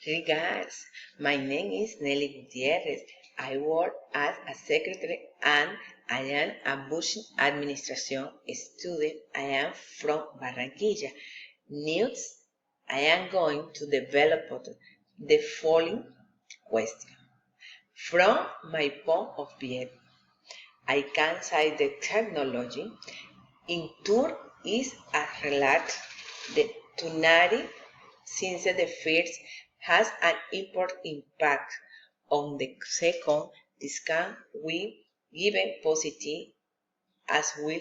Regards, my name is Nelly Gutierrez. I work as a secretary and I am a business administration student. I am from Barranquilla. News, I am going to develop the following question. From my point of view, I can say the technology in tour is a relate the tunari since the first has an important impact on the second. This can be given positive as well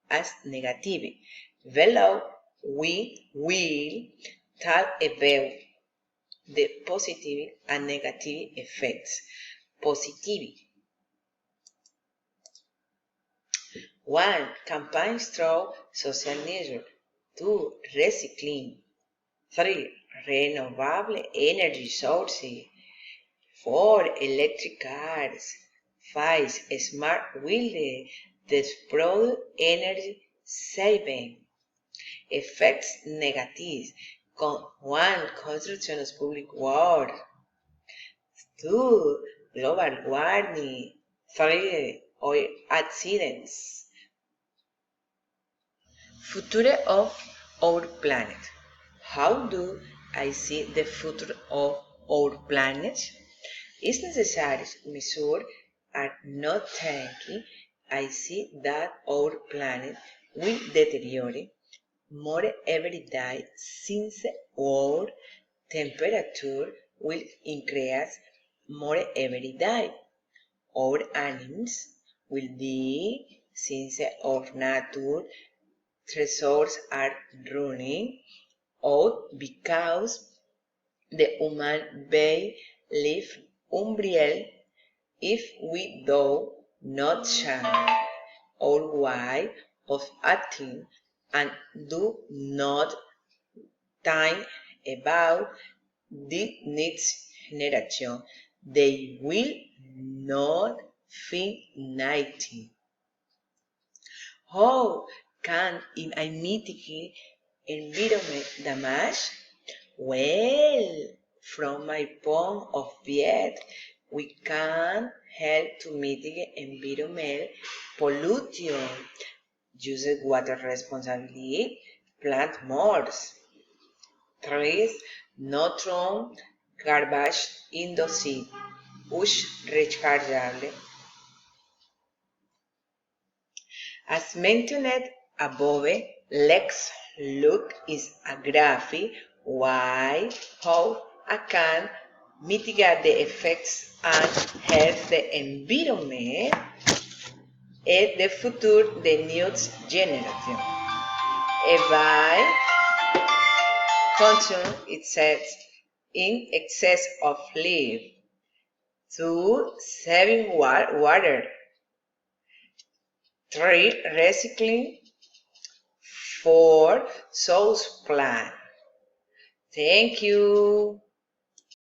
as negative. Below we will talk about the positive and negative effects. Positive. 1. Campaigns through social network. 2. Recycling. 3. Renewable energy sources. 4. Electric cars. 5. Smart buildings that produce energy saving. Effects negative. 1. Construction of public works. 2. Global warming. 3. Oil accidents. Future of our planet. How do I see the future of our planet? It's necessary measures are not taken. I see that our planet will deteriorate more every day since our temperature will increase more every day. Our animals will die since our nature resources are running out because the human being live unreal if we do not change our way of acting and do not think about the next generation. They will not think nothing. How can I mitigate environment damage? Well, from my point of view, we can help to mitigate environmental pollution. Use water responsibly, plant more trees, not throw garbage in the sea. Use rechargeable. As mentioned above, let's look at a graph why how I can mitigate the effects and help the environment and the future, the next generation. If I consume itself in excess of live, 2. Saving water, 3. Recycling, 4. Source plan. Thank you.